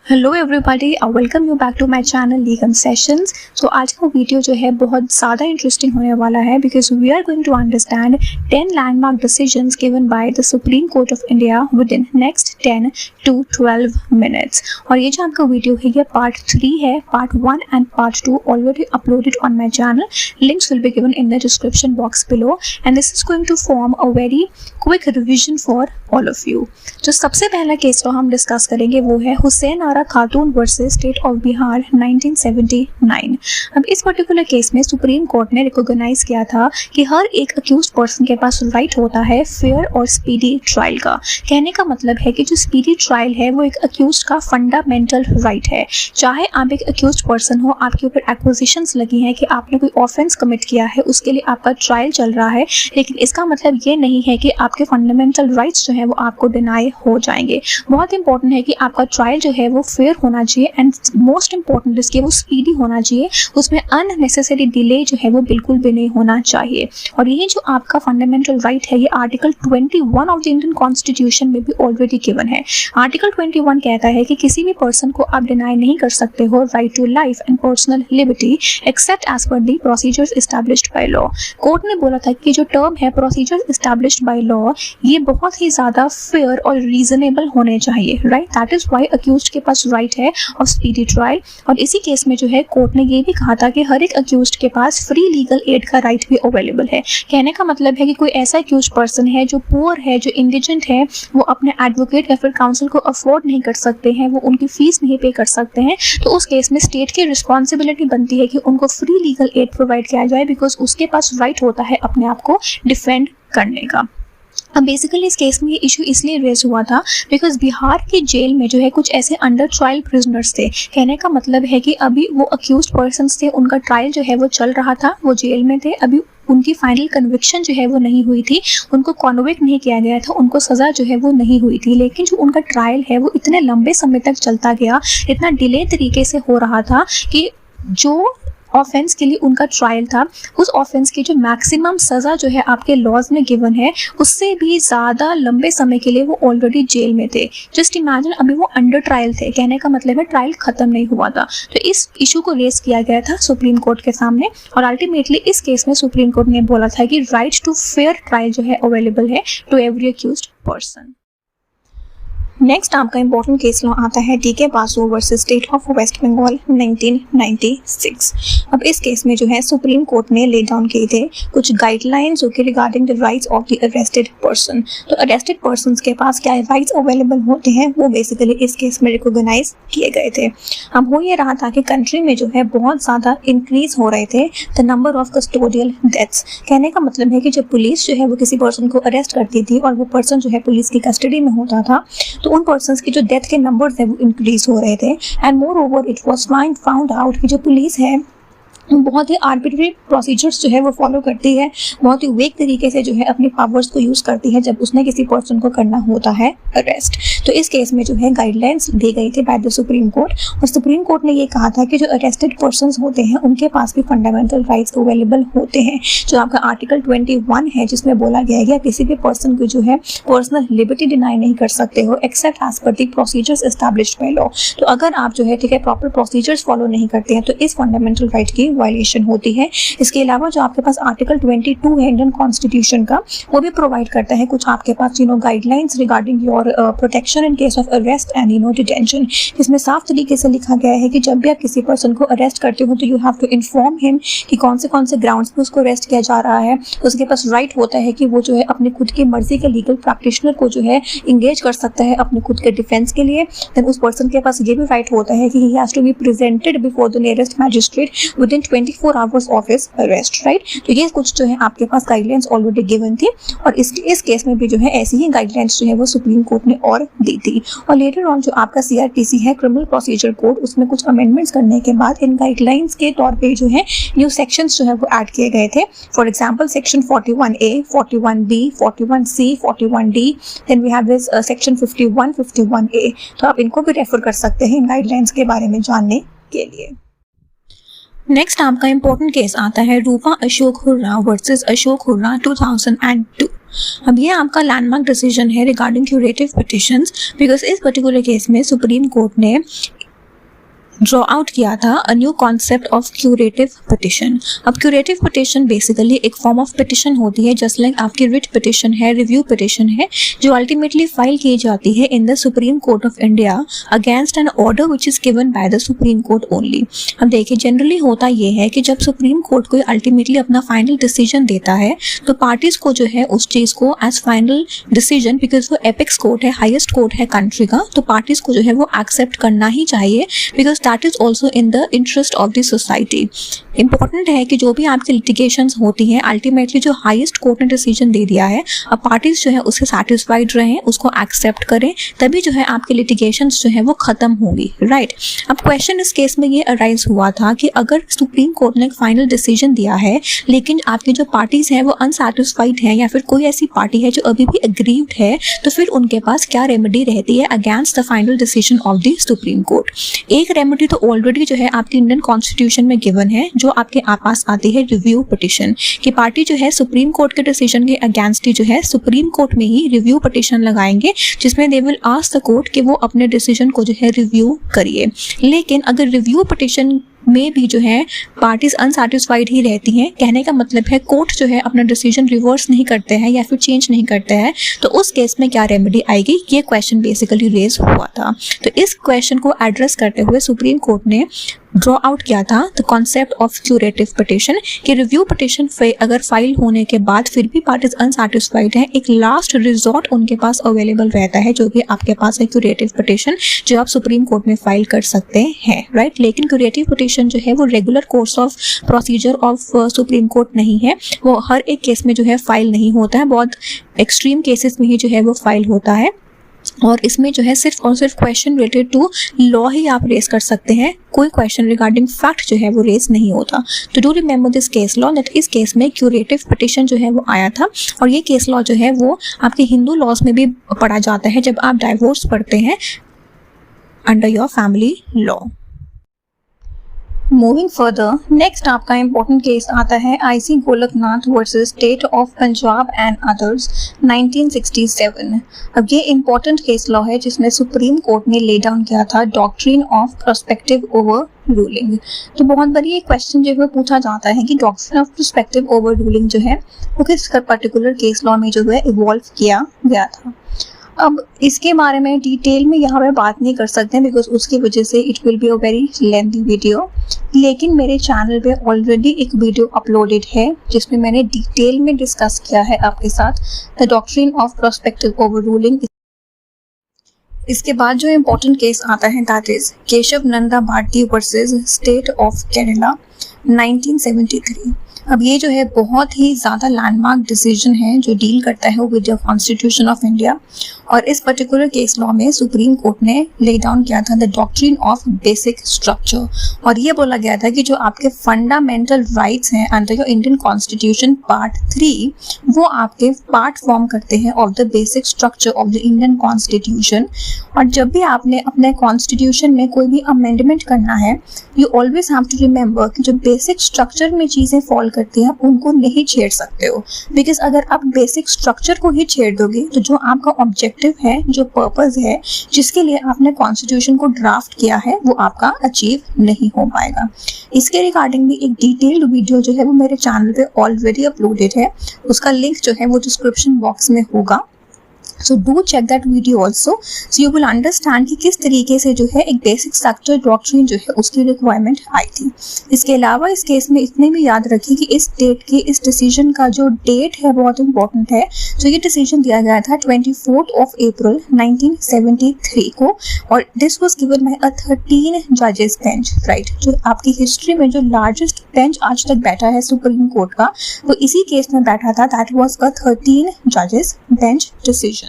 Hello everybody, welcome you back to my channel legal sessions. So आज का video जो है बहुत ज़्यादा इंटरेस्टिंग होने वाला है because we are going to understand 10 landmark decisions given by the supreme court of India within next 10 to 12 minutes. और ये जो आपका वीडियो है ये पार्ट 3 है। Part 1 and part 2 already uploaded on my channel. Links will be given in the description box below and this is going to form a very quick revision for all of you. जो सबसे पहला case जो हम discuss करेंगे वो है हुसैन आरा खातून versus state of Bihar 1979। अब इस पर्टिकुलर केस में सुप्रीम कोर्ट ने रिकॉग्नाइज किया था कि हर एक अक्यूज्ड पर्सन के पास राइट होता है फेयर और स्पीडी ट्रायल का। कहने का मतलब है कि जो स्पीडी ट्रायल है वो एक अक्यूज्ड का फंडामेंटल राइट है। चाहे आप एक अक्यूज्ड पर्सन हो, आपके ऊपर एक्विजिशंस लगी हैं कि आपने कोई ऑफेंस कमिट किया है, उसके लिए आपका ट्रायल चल रहा है, लेकिन इसका मतलब ये नहीं है कि आपके फंडामेंटल राइट्स जो है वो आपको डिनाई हो जाएंगे। बहुत इंपॉर्टेंट है कि आपका ट्रायल जो है वो फेयर होना चाहिए एंड मोस्ट इंपॉर्टेंट इसके वो स्पीडी होना चाहिए। उसमें अननेसेसरी डिले जो है वो बिल्कुल भी नहीं होना चाहिए। और ये जो आपका फंडामेंटल राइट है ये article 21 of the Indian constitution में भी ऑलरेडी गिवन है। आर्टिकल 21 कहता है कि किसी भी पर्सन को आप डिनाई नहीं कर सकते हो right to life and personal liberty except as per the procedures established by law. Court ने बोला था कि जो टर्म है प्रोसीजर्स एस्टैब्लिश्ड बाय लॉ ये बहुत ही ज्यादा फेयर और रीजनेबल होने चाहिए, right. That is why accused के पास राइट है ऑफ स्पीडी ट्रायल। और इसी केस में जो है कोर्ट ने ये भी कहा था कि हर एक अक्यूज्ड के पास फ्री लीगल एड का राइट भी अवेलेबल है। कहने का मतलब है कि कोई ऐसा अक्यूज्ड पर्सन है जो पुअर है, जो इंडिजेंट है, वो अपने एडवोकेट या फिर काउंसिल को अफोर्ड नहीं कर सकते हैं, वो उनकी फीस नहीं पे कर सकते हैं, तो उस केस में स्टेट की रिस्पॉन्सिबिलिटी बनती है कि उनको फ्री लीगल एड प्रोवाइड किया जाए बिकॉज उसके पास राइट होता है अपने आप को डिफेंड करने का। अब बेसिकली इस केस में ये इशू इसलिए रेज हुआ था बिकॉज बिहार की जेल में जो है कुछ ऐसे अंडर ट्रायल प्रिजनर्स थे। कहने का मतलब है कि अभी वो अक्यूज्ड पर्सन्स थे, उनका ट्रायल जो है वो चल रहा था, वो जेल में थे, अभी उनकी फाइनल कन्विक्शन जो है वो नहीं हुई थी, उनको कॉन्विक्ट नहीं किया गया था, उनको सज़ा जो है वो नहीं हुई थी, लेकिन जो उनका ट्रायल है वो इतने लंबे समय तक चलता गया, इतना डिले तरीके से हो रहा था कि जो ऑफेंस के लिए उनका ट्रायल था उस ऑफेंस की जो मैक्सिमम सज़ा जो है आपके लॉज में गिवन है उससे भी ज़्यादा लंबे समय के लिए वो ऑलरेडी जेल में थे। जस्ट इमेजिन, अभी वो अंडर ट्रायल थे। कहने का मतलब है ट्रायल ख़त्म नहीं हुआ था। तो इस इशू को रेज किया गया था सुप्रीम कोर्ट के सामने और अल्टीमेटली इस केस में सुप्रीम कोर्ट ने बोला था कि राइट टू फेयर ट्रायल जो है अवेलेबल है to every accused person. Next आपका इंपॉर्टेंट केस लॉ आता है DK Basu versus state of West Bengal 1996। अब इस केस में जो है सुप्रीम कोर्ट ने ले डाउन किए थे कुछ गाइडलाइंस जो कि regarding the rights of the arrested person. तो अरेस्टेड पर्सन्स के पास क्या राइट्स अवेलेबल होते हैं वो बेसिकली इस केस में रिकॉग्नाइज किए गए थे। अब हो ये रहा था कि कंट्री में जो है बहुत ज़्यादा इंक्रीज हो रहे थे the number of custodial deaths. कहने का मतलब है कि जब पुलिस जो है वो किसी पर्सन को अरेस्ट करती थी और वो पर्सन जो है पुलिस की कस्टडी में होता था तो उन पर्सन्स की जो डेथ के नंबर्स है वो इंक्रीज हो रहे थे। And more over it was found out कि जो पुलिस है बहुत ही आर्बिट्री प्रोसीजर्स जो है वो फॉलो करती है, बहुत ही वेक तरीके से जो है अपनी पावर्स को यूज़ करती है जब उसने किसी पर्सन को करना होता है अरेस्ट। तो इस केस में जो है गाइडलाइंस दी गई थी बाय द सुप्रीम कोर्ट और सुप्रीम कोर्ट ने ये कहा था कि जो अरेस्टेड पर्सन्स होते हैं उनके पास भी फंडामेंटल राइट्स अवेलेबल होते हैं। जो आपका आर्टिकल 21 है जिसमें बोला गया है कि किसी भी पर्सन को जो है पर्सनल लिबर्टी डिनाई नहीं कर सकते हो except as per the procedures established by law. तो अगर आप जो है ठीक है प्रॉपर प्रोसीजर्स फॉलो नहीं करते हैं तो इस फंडामेंटल राइट की वायलेशन होती है। इसके अलावा जो आपके पास आर्टिकल 22 है इंडियन कॉन्स्टिट्यूशन का वो भी प्रोवाइड करता है कुछ आपके पास guidelines regarding your protection in case of arrest and detention. इसमें साफ तरीके से लिखा गया है कि जब भी आप किसी पर्सन को अरेस्ट करते हो तो you have to inform him कि कौन से ग्राउंड्स पे उसको अरेस्ट किया जा रहा है। उसके पास राइट होता है कि वो जो है अपनी खुद की मर्जी के लीगल प्रैक्टिशनर को जो है इंगेज कर सकता है अपने खुद के डिफेंस के लिए। देन उस पर्सन के पास ये भी राइट होता है कि he has to be presented before the nearest magistrate within 24 hours of his arrest, right. तो ये कुछ जो है आपके पास गाइडलाइंस ऑलरेडी गिवन थी और इस केस में भी जो है ऐसी ही गाइडलाइंस जो है वो सुप्रीम कोर्ट ने और दी थी। और लेटर ऑन जो आपका CRPC है क्रिमिनल प्रोसीजर कोड उसमें कुछ अमेंडमेंट्स करने के बाद इन गाइडलाइंस के तौर पे जो है न्यू सेक्शंस जो है वो ऐड किए गए थे। For example section 41A, 41B, 41C, 41D, then we have this section 51, 51A। तो आप इनको भी रेफर कर सकते हैं इन गाइडलाइंस के बारे में जानने के लिए। नेक्स्ट आपका इंपॉर्टेंट केस आता है रूपा अशोक हुर्रा वर्सेस अशोक हुर्रा 2002। अब ये आपका लैंडमार्क डिसीजन है रिगार्डिंग क्यूरेटिव पिटिशंस बिकॉज इस पर्टिकुलर केस में सुप्रीम कोर्ट ने ड्रॉ आउट किया था a new concept of curative petition. अब क्यूरेटिव पिटिशन बेसिकली एक फॉर्म ऑफ पिटिशन होती है, जस्ट लाइक आपकी रिट पिटिशन है, रिव्यू पिटिशन है, जो अल्टीमेटली फाइल की जाती है in the supreme court of India against an order which is given by the supreme court only. अब देखिए जनरली होता ये है कि जब सुप्रीम कोर्ट कोई अल्टीमेटली अपना फाइनल डिसीजन देता है तो पार्टीज को जो है उस चीज को एज फाइनल डिसीजन, बिकॉज वो एपेक्स कोर्ट है, हाईएस्ट कोर्ट है कंट्री का, तो पार्टीज को जो है वो एक्सेप्ट करना ही चाहिए, because that is also in the interest of the society. Important है कि जो भी आपकी लिटिगेशंस होती हैं अल्टीमेटली जो हाईएस्ट कोर्ट ने डिसीजन दे दिया है, अब पार्टीज जो है उससे सेटिस्फाइड रहें, उसको एक्सेप्ट करें, तभी जो है आपकी लिटिगेशंस जो है वो खत्म होंगी, राइट। अब क्वेश्चन इस केस में ये अराइज हुआ था कि अगर सुप्रीम कोर्ट ने एक फाइनल डिसीजन दिया है लेकिन आपकी जो पार्टीज हैं वो अनसेटिस्फाइड हैं या फिर कोई ऐसी पार्टी है जो अभी भी एग्रीव्ड है, तो फिर उनके पास क्या रेमेडी रहती है against the final decision of the supreme court. एक रेमेडी तो ऑलरेडी जो है आपकी इंडियन कॉन्स्टिट्यूशन में गिवन है, जो आपके पास आती है रिव्यू पिटिशन, कि पार्टी जो है सुप्रीम कोर्ट के डिसीजन के अगेंस्ट ही जो है सुप्रीम कोर्ट में ही रिव्यू पिटिशन लगाएंगे, जिसमें they will ask the court कि वो अपने डिसीजन को जो है रिव्यू करिए। लेकिन अगर रिव्यू पिटिशन में भी जो है पार्टीज अनसेटिस्फाइड ही रहती हैं, कहने का मतलब है कोर्ट जो है अपना डिसीजन रिवर्स नहीं करते हैं या फिर चेंज नहीं करते हैं, तो उस केस में क्या रेमेडी आएगी, ये क्वेश्चन बेसिकली रेज हुआ था। तो इस क्वेश्चन को एड्रेस करते हुए सुप्रीम कोर्ट ने ड्रॉ आउट किया था the concept of curative petition, कि रिव्यू पिटिशन अगर फाइल होने के बाद फिर भी पार्टीज अनसेटिस्फाइड हैं, एक लास्ट रिजॉर्ट उनके पास अवेलेबल रहता है, जो कि आपके पास है क्यूरेटिव पिटिशन, जो आप सुप्रीम कोर्ट में फाइल कर सकते हैं, राइट। लेकिन क्यूरेटिव पिटिशन जो है वो regular course of procedure of supreme court नहीं है, वो हर एक केस में जो है फाइल नहीं होता है, बहुत एक्सट्रीम केसेस में ही जो है वो फाइल होता है, और इसमें जो है सिर्फ और सिर्फ क्वेश्चन रिलेटेड टू लॉ ही आप रेज कर सकते हैं, कोई क्वेश्चन रिगार्डिंग फैक्ट जो है वो रेज नहीं होता। तो do remember this case law that इस केस में क्यूरेटिव पिटिशन जो है वो आया था, और ये केस लॉ जो है वो आपके हिंदू लॉज में भी पढ़ा जाता है जब आप डाइवोर्स पढ़ते हैं under your family law. Moving further, next आपका इंपॉर्टेंट केस आता है IC Golaknath versus state of Punjab and others 1967। अब ये इंपॉर्टेंट केस लॉ है जिसमें सुप्रीम कोर्ट ने ले डाउन किया था doctrine of prospective over ruling. तो बहुत बार ये क्वेश्चन जो है पूछा जाता है कि doctrine of prospective over ruling जो है वो किस पर्टिकुलर केस लॉ में जो है इवॉल्व किया गया था। अब इसके बारे में डिटेल में यहाँ पे बात नहीं कर सकते बिकॉज उसकी वजह से it will be a very lengthy video, लेकिन मेरे चैनल पे ऑलरेडी एक वीडियो अपलोडेड है जिसमें मैंने डिटेल में डिस्कस किया है आपके साथ the doctrine of prospective overruling. इसके बाद जो इम्पोर्टेंट केस आता है that is Kesavananda Bharati versus state of Kerala 1973। अब ये जो है बहुत ही ज़्यादा लैंडमार्क डिसीजन है जो डील करता है with the constitution of India, और इस पर्टिकुलर केस लॉ में सुप्रीम कोर्ट ने ले डाउन किया था the doctrine of basic structure, और ये बोला गया था कि जो आपके फंडामेंटल राइट्स हैं under your Indian constitution part 3 वो आपके पार्ट फॉर्म करते हैं of the basic structure of the Indian constitution. और जब भी आपने अपने कॉन्स्टिट्यूशन में कोई भी अमेंडमेंट करना है, you always have to remember कि जो बेसिक स्ट्रक्चर में चीज़ें फॉल करती हैं उनको नहीं छेड़ सकते हो, बिकॉज अगर आप बेसिक स्ट्रक्चर को ही छेड़ दोगे तो जो आपका ऑब्जेक्टिव है, जो पर्पस है जिसके लिए आपने कॉन्स्टिट्यूशन को ड्राफ्ट किया है, वो आपका अचीव नहीं हो पाएगा। इसके रिगार्डिंग भी एक डिटेल्ड वीडियो जो है वो मेरे चैनल पे ऑलरेडी अपलोडेड है, उसका लिंक जो है वो डिस्क्रिप्शन बॉक्स में होगा, so do check that video also, so you will understand कि किस तरीके से जो है एक बेसिक स्ट्रक्चर डॉक्ट्रिन जो है उसकी रिक्वायरमेंट आई थी। इसके अलावा इस केस में इतने भी याद रखिए कि इस डेट के इस डिसीजन का जो डेट है बहुत इंपॉर्टेंट है। तो ये डिसीजन दिया गया था 24 अप्रैल 1973 को, और दिस वाज गिवन बाय अ 13 जजेस बेंच, राइट। जो आपकी हिस्ट्री में जो लार्जेस्ट बेंच आज तक बैठा है सुप्रीम कोर्ट का, वो इसी केस में बैठा था, दैट वाज अ 13 जजेस बेंच डिसीजन।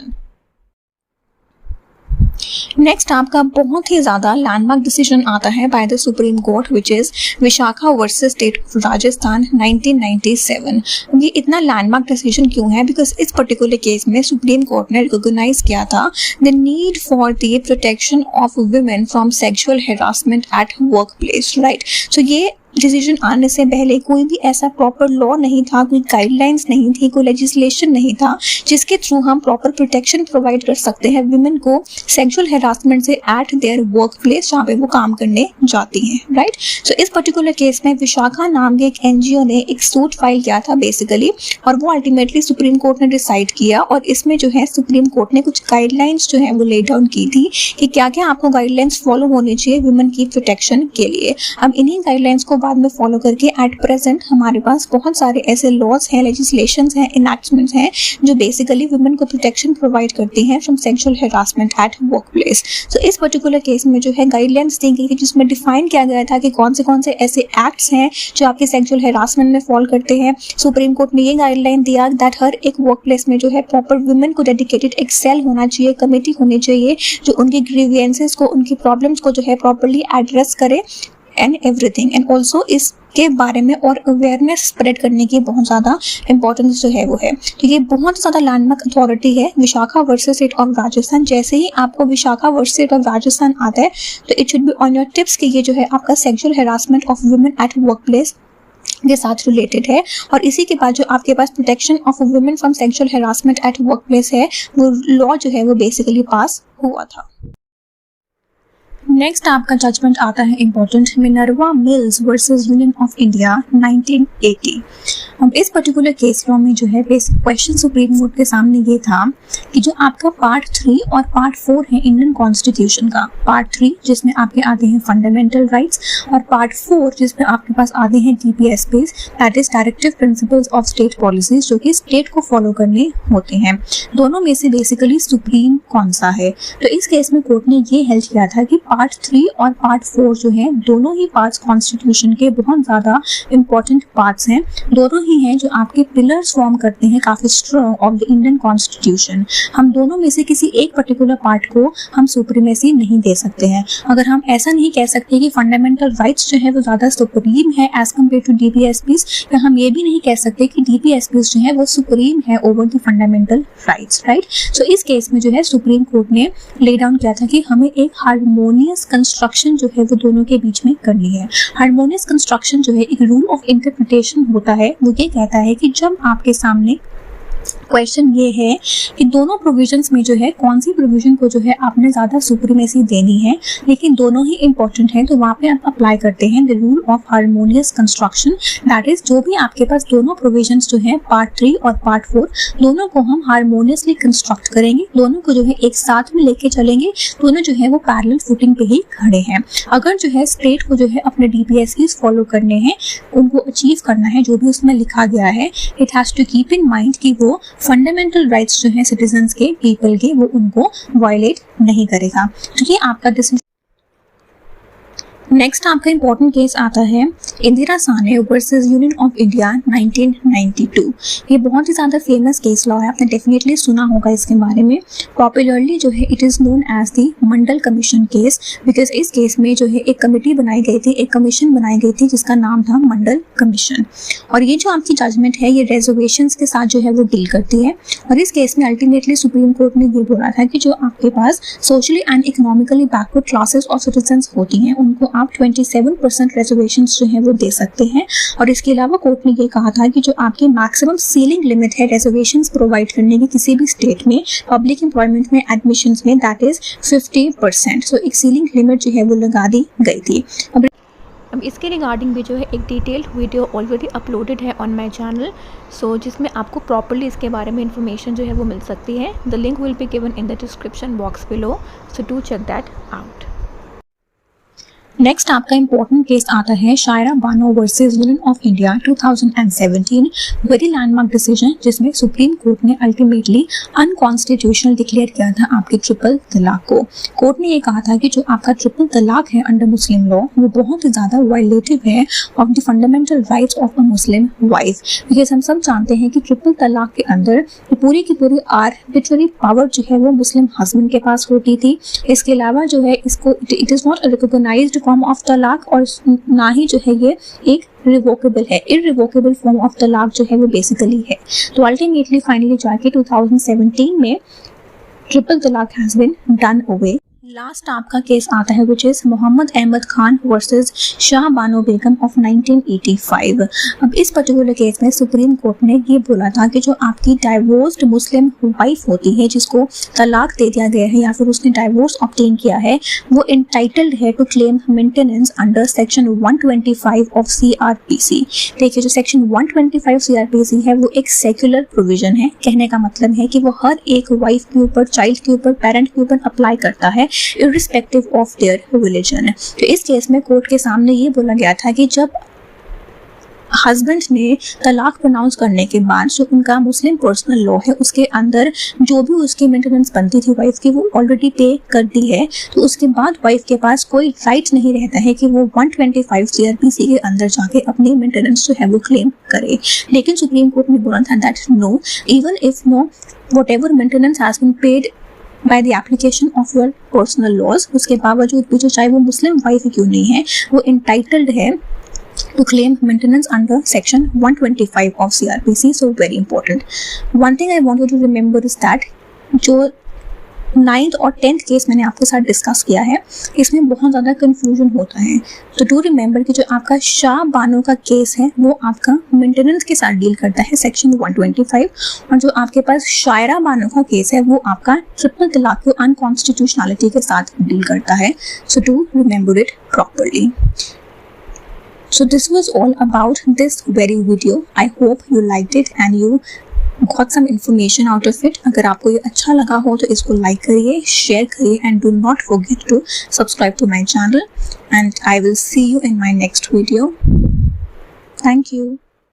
नेक्स्ट आपका बहुत ही ज्यादा लैंडमार्क डिसीजन आता है by the supreme court which is Vishakha versus state of Rajasthan 1997। ये इतना लैंडमार्क डिसीजन क्यों है? बिकॉज इस पर्टिकुलर केस में सुप्रीम कोर्ट ने रिकॉग्नाइज किया था the need for the protection of women from sexual harassment at work place, right. So ये डिसीजन आने से पहले कोई भी ऐसा प्रॉपर लॉ नहीं था, कोई गाइडलाइंस नहीं थी, कोई लेजिस्लेशन नहीं था जिसके थ्रू हम प्रॉपर प्रोटेक्शन प्रोवाइड कर सकते हैं वुमेन को सेक्सुअल हैरासमेंट से एट देयर वर्क प्लेस, जहाँ पे वो काम करने जाती हैं, राइट। सो इस पर्टिकुलर केस में विशाखा नाम के एक एनजीओ ने एक सूट फाइल किया था बेसिकली, और वो अल्टीमेटली सुप्रीम कोर्ट ने डिसाइड किया, और इसमें जो है सुप्रीम कोर्ट ने कुछ गाइडलाइंस जो है वो ले डाउन की थी कि क्या क्या आपको गाइडलाइंस फॉलो होनी चाहिए वुमेन की प्रोटेक्शन के लिए। अब इन्हीं गाइडलाइंस को बाद में फॉलो करके एट प्रेजेंट हमारे पास बहुत सारे ऐसे लॉज हैं, लेजिस्लेशंस हैं, इनैक्टमेंट्स हैं जो बेसिकली वुमेन को प्रोटेक्शन प्रोवाइड करती हैं from sexual harassment at work place. So इस पर्टिकुलर केस में जो है गाइडलाइंस दी गई थी जिसमें डिफाइन किया गया था कि कौन से ऐसे एक्ट्स हैं जो आपके सेक्सुअल हैरासमेंट में फॉल करते हैं। सुप्रीम कोर्ट ने ये गाइडलाइन दिया दैट हर एक वर्क प्लेस में जो है प्रॉपर वुमेन को डेडिकेटेड एक सेल होना चाहिए, कमेटी होनी चाहिए जो उनकी ग्रीवियंसेस को, उनकी प्रॉब्लम्स को जो है प्रॉपर्ली एड्रेस करे एंड एवरीथिंग। एंड ऑल्सो इसके बारे में और अवेयरनेस स्प्रेड करने की बहुत ज़्यादा इंपॉर्टेंस जो है वो है। तो ये बहुत ज़्यादा लैंडमार्क अथॉरिटी है Vishakha versus state of Rajasthan. जैसे ही आपको Vishakha versus state of Rajasthan आता है तो it should be on your tips कि ये जो है आपका sexual harassment of women at work place के साथ रिलेटेड है। और इसी के बाद जो आपके पास protection of women from sexual harassment at work place है, वो लॉ जो है वो बेसिकली पास हुआ था। नेक्स्ट आपका जजमेंट आता है important, Minerva mills versus union of India 1980। अब इस पर्टिकुलर केस लॉ में जो है बेसिक क्वेश्चन सुप्रीम कोर्ट के सामने ये था कि जो आपका पार्ट 3 और पार्ट 4 है इंडियन कॉन्स्टिट्यूशन का, पार्ट 3 जिसमें आपके आते हैं फंडामेंटल राइट्स और पार्ट 4 जिसमें आपके पास आते हैं DPSPs, that is directive principles of state policies, जो कि स्टेट को फॉलो करने होते हैं। दोनों में से बेसिकली सुप्रीम कौन सा है? तो इस केस में कोर्ट ने ये हेल्ड किया था कि पार्ट 3 और पार्ट 4 जो है दोनों ही पार्ट्स कॉन्स्टिट्यूशन के बहुत ज्यादा इंपॉर्टेंट पार्ट्स हैं, दोनों ही हैं जो आपके पिलर्स फॉर्म करते हैं काफी strong of the Indian constitution. हम दोनों में से किसी एक पर्टिकुलर पार्ट को हम सुप्रीमेसी नहीं दे सकते हैं। अगर हम ऐसा नहीं कह सकते कि फंडामेंटल राइट्स जो है वो ज्यादा सुप्रीम है एज कम्पेयर टू DPSPs, या हम ये भी नहीं कह सकते कि DPSPs जो है वो सुप्रीम है over the fundamental rights, right. So इस केस में जो है सुप्रीम कोर्ट ने ले डाउन किया था कि हमें एक हार्मोनियस कंस्ट्रक्शन जो है वो दोनों के बीच में करनी है। हार्मोनियस कंस्ट्रक्शन जो है एक रूल ऑफ इंटरप्रिटेशन होता है, वो ये कहता है कि जब आपके सामने क्वेश्चन ये है कि दोनों प्रोविजंस में जो है कौन सी प्रोविजन को जो है आपने ज्यादा सुप्रीमेसी देनी है, लेकिन दोनों ही इंपॉर्टेंट है, तो वहाँ पे आप अप्लाई करते हैं the rule of harmonious construction. That is जो भी आपके पास दोनों प्रोविजंस जो है पार्ट 3 और पार्ट 4 दोनों को हम हार्मोनियसली कंस्ट्रक्ट करेंगे, दोनों को जो है एक साथ में लेके चलेंगे, दोनों जो है वो पैरेलल फुटिंग पे ही खड़े हैं। अगर जो है स्टेट को जो है अपने DPSPs फॉलो करने हैं, उनको अचीव करना है जो भी उसमें लिखा गया है, it has to keep in mind कि वो फंडामेंटल राइट्स जो है सिटीजन्स के, पीपल के, वो उनको वायलेट नहीं करेगा। तो ये आपका डिसीजन। नेक्स्ट आपका इंपॉर्टेंट केस आता है इंदिरा साने वर्सेस यूनियन ऑफ इंडिया 1992। ये बहुत ही ज़्यादा फेमस केस लॉ है, आपने डेफिनेटली सुना होगा इसके बारे में। पॉपुलरली जो है it is known as the Mandal commission case, because इस केस में जो है एक कमेटी बनाई गई थी, एक कमीशन बनाई गई थी जिसका नाम था मंडल कमीशन। और ये जो आपकी जजमेंट है ये रेजर्वेशंस के साथ जो है वो डील करती है। और इस केस में अल्टीमेटली सुप्रीम कोर्ट ने ये बोला था कि जो आपके पास socially and economically backward classes of citizens होती हैं उनको आप 27% रिजर्वेशंस जो है वो दे सकते हैं। और इसके अलावा कोर्ट ने ये कहा था कि जो आपकी मैक्सिमम सीलिंग लिमिट है रिजर्वेशंस प्रोवाइड करने की किसी भी स्टेट में पब्लिक एम्प्लॉयमेंट में, एडमिशंस में, दैट इज 50%। सो एक सीलिंग लिमिट जो है वो लगा दी गई थी। अब इसके रिगार्डिंग भी जो है एक डिटेल्ड वीडियो ऑलरेडी अपलोडेड है ऑन माय चैनल, सो जिसमें आपको प्रॉपर्ली इसके बारे में इंफॉर्मेशन जो है वो मिल सकती है। The link will be given in the description box below, so do check that out. Next आपका इंपॉर्टेंट केस आता है Shayara Bano versus union of India 2017, very landmark decision जिसमें सुप्रीम कोर्ट ने अल्टीमेटली अनकॉन्स्टिट्यूशनल डिक्लेयर किया था आपके ट्रिपल तलाक को। कोर्ट ने ये कहा था कि जो आपका ट्रिपल तलाक है अंडर मुस्लिम लॉ वो बहुत ही ज़्यादा वायलेटिव है of the fundamental rights of a Muslim wife. Because हम सब जानते हैं कि ट्रिपल तलाक के अंदर पूरी की पूरी आर्बिट्ररी पावर जो है वो मुस्लिम हस्बैंड के पास होती थी। इसके अलावा जो है इसको it is not recognised form of talaq, और ना ही जो है ये एक रिवोकेबल है, इररिवोकेबल फॉर्म ऑफ तलाक जो है वो बेसिकली है। तो अल्टीमेटली फाइनली जाके 2017 में triple talaq has been done away. Last आपका केस आता है which is Mohammad Ahmad Khan versus Shah Bano Begum of 1985। अब इस पर्टिकुलर केस में सुप्रीम कोर्ट ने ये बोला था कि जो आपकी डाइवोर्स्ड मुस्लिम वाइफ होती है जिसको तलाक दे दिया गया है या फिर उसने डाइवोर्स ऑब्टेन किया है, वो इंटाइटल्ड है to claim maintenance under section 125 of CRPC। देखिए जो सेक्शन 125 CRPC है वो एक सेक्युलर प्रोविजन है। कहने का मतलब है कि वो हर एक वाइफ के ऊपर, चाइल्ड के ऊपर, पेरेंट के ऊपर अप्लाई करता है irrespective of their religion। तो इस केस में कोर्ट के सामने ये बोला गया था कि जब हस्बैंड ने तलाक प्रोनाउंस करने के बाद जो उनका मुस्लिम पर्सनल लॉ है उसके अंदर जो भी उसकी मेंटेनेंस बनती थी वाइफ की वो ऑलरेडी पे कर दी है, तो उसके बाद वाइफ के पास कोई राइट नहीं रहता है कि वो 125 CRPC के अंदर जाके अपनी मेंटेनेंस जो है वो क्लेम करे। लेकिन सुप्रीम कोर्ट ने बोला था that no, even if no whatever maintenance has been paid by the application of your personal laws, उसके बावजूद भी जो चाहे वो मुस्लिम वाइफ क्यों नहीं है वो entitled है to claim maintenance under section 125 of CRPC। So very important. One thing I want you to remember is that जो 9th और 10th केस मैंने आपके साथ डिस्कस किया है इसमें बहुत ज़्यादा कंफ्यूजन होता है। तो डू रिमेंबर कि जो आपका शाह बानो का केस है वो आपका मेंटेनेंस के साथ डील करता है सेक्शन 125, और जो आपके पास शायरा बानो का केस है वो आपका ट्रिपल तलाक की अनकॉन्स्टिट्यूशनलिटी के साथ डील करता है। So do remember it properly. So this was all about this very video. I hope you liked it and you got some information out of it। अगर आपको ये अच्छा लगा हो तो इसको लाइक करिए, शेयर करिए and do not forget to subscribe to my channel, and I will see you in my next video. Thank you.